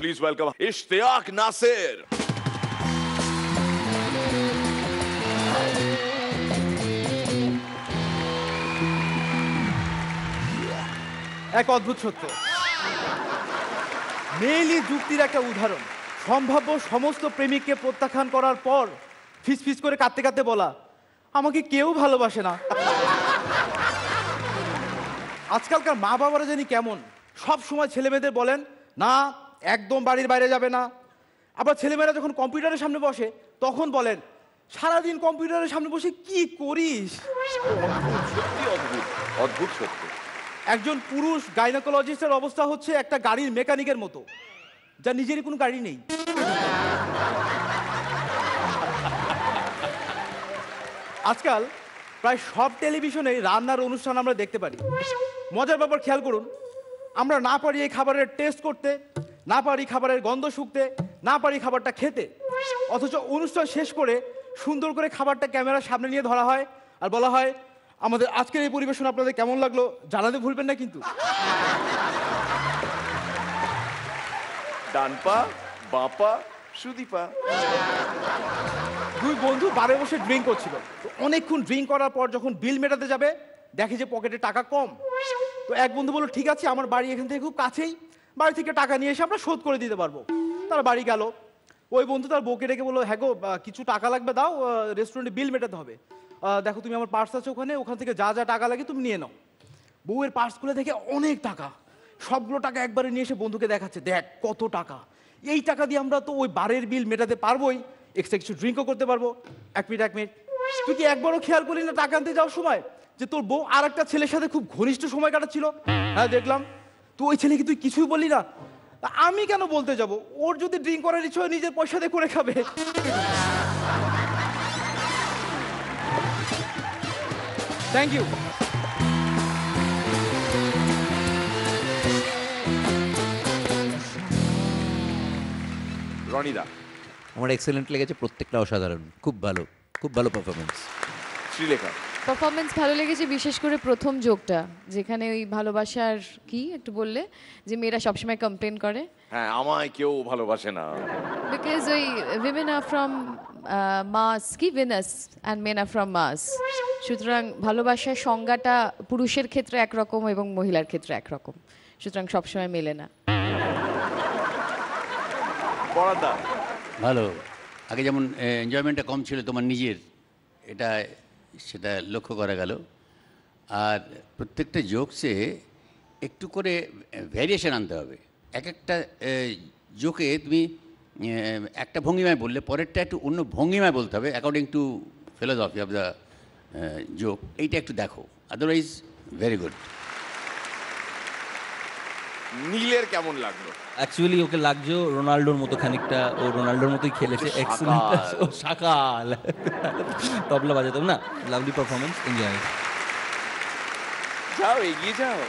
Please welcome Ishtiaq Nasir. এক অদ্ভুত সত্য, মেইলি যুক্তির একটা উদাহরণ। সম্ভাব্য সমস্ত প্রেমিককে প্রত্যাখ্যান করার পর ফিস ফিস করে কাঁদতে কাঁদতে বলা, আমাকে কেউ ভালোবাসে না। আজকালকার মা বাবারা জানি কেমন, সব সময় ছেলে মেয়েদের বলেন না একদম বাড়ির বাইরে যাবে না। আবার ছেলেমেয়েরা যখন কম্পিউটারের সামনে বসে তখন বলেন সারাদিন কম্পিউটারের সামনে বসে কি করিস। অদ্ভুত সত্য। একজন পুরুষ গাইনোকোলজিস্টের অবস্থা হচ্ছে একটা গাড়ির মেকানিকের মতো, যা নিজেরই কোনো গাড়ি নেই। আজকাল প্রায় সব টেলিভিশনে রান্নার অনুষ্ঠান আমরা দেখতে পারি। মজার ব্যাপার খেয়াল করুন, আমরা না পারি এই খাবারের টেস্ট করতে, না পারি খাবারের গন্ধ শুকতে, না পারি খাবারটা খেতে, অথচ অনুষ্ঠান শেষ করে সুন্দর করে খাবারটা ক্যামেরার সামনে নিয়ে ধরা হয় আর বলা হয় আমাদের আজকের এই পরিবেশন আপনাদের কেমন লাগলো জানাতে ভুলবেন না কিন্তু। ডানপা বাপা সুদীপা দুই বন্ধু বারে বসে ড্রিঙ্ক করছিল। তো অনেকক্ষণ ড্রিঙ্ক করার পর যখন বিল মেটাতে যাবে দেখে যে পকেটে টাকা কম। তো এক বন্ধু বলল ঠিক আছে, আমার বাড়ি এখান থেকে খুব কাছেই, বাড়ি থেকে টাকা নিয়ে এসে আমরা শোধ করে দিতে পারবো। তারা বাড়ি গেল। ওই বন্ধু তার বউকে ডেকে বললো হ্যাঁ গো কিছু টাকা লাগবে, দাও, রেস্টুরেন্টে বিল মেটাতে হবে। দেখো তুমি আমার পার্স আছে ওখান থেকে যা যা টাকা লাগে তুমি নিয়ে নাও। বউয়ের পার্স খুলে দেখে অনেক টাকা, সবগুলো টাকা একবারে নিয়ে এসে বন্ধুকে দেখাচ্ছে, দেখ কত টাকা, এই টাকা দিয়ে আমরা তো ওই বারের বিল মেটাতে পারবোই, এক্সট্রা কিছু ড্রিঙ্কও করতে পারবো। এক মিনিট, তুই কি একবারও খেয়াল করি না টাকা আনতে যাওয়ার সময় যে তোর বউ আর একটা ছেলের সাথে খুব ঘনিষ্ঠ সময় কাটাচ্ছিল? হ্যাঁ দেখলাম। তো ওই ছেলেকে তুই কিছুই বললি না? আমি কেন বলতে যাব? ওর যদি ড্রিঙ্ক করার ইচ্ছে হয় নিজের পয়সা দিয়ে করে খাবে। Thank you. রনিদা। আমার এক্সেলেন্ট লেগেছে, প্রত্যেকটা অসাধারণ, খুব ভালো পারফরমেন্স। শ্রীলেখা। পারফরমেন্স ভালো লেগেছে, বিশেষ করে প্রথম যোগটা, যেখানে ওই ভালোবাসার কি একটু বললে যে মেয়েরা সবসময় কমপ্লেন করে, হ্যাঁ আমায় কেউ ভালোবাসে না, বিকজ ওই উইমেন আর ফ্রম মাস কি Venus and men are from Mars. সুতরাং ভালোবাসার সংজ্ঞাটা পুরুষের ক্ষেত্রে একরকম এবং মহিলার ক্ষেত্রে একরকম, সুতরাং সবসময় মেলে না। পরাদা। ভালো। আগে যেমন এনজয়মেন্টটা কম ছিল তোমার নিজের, সেটা লক্ষ্য করা গেল। আর প্রত্যেকটা জোকসে একটু করে ভ্যারিয়েশন আনতে হবে। এক একটা জোকে তুমি একটা ভঙ্গিমায় বললে পরেরটা একটু অন্য ভঙ্গিমায় বলতে হবে, according to philosophy of the joke. এইটা একটু দেখো, আদারওয়াইজ ভেরি গুড। নীলের কেমন লাগলো? অ্যাকচুয়ালি ওকে লাগছে রোনাল্ডোর মতো খানিকটা, ও রোনাল্ডোর মতোই খেলেছে, এক্সেলেন্ট। ও শাকাল তবলা বাজাতাম না। Lovely performance, enjoy. যাও এগিয়ে যাও।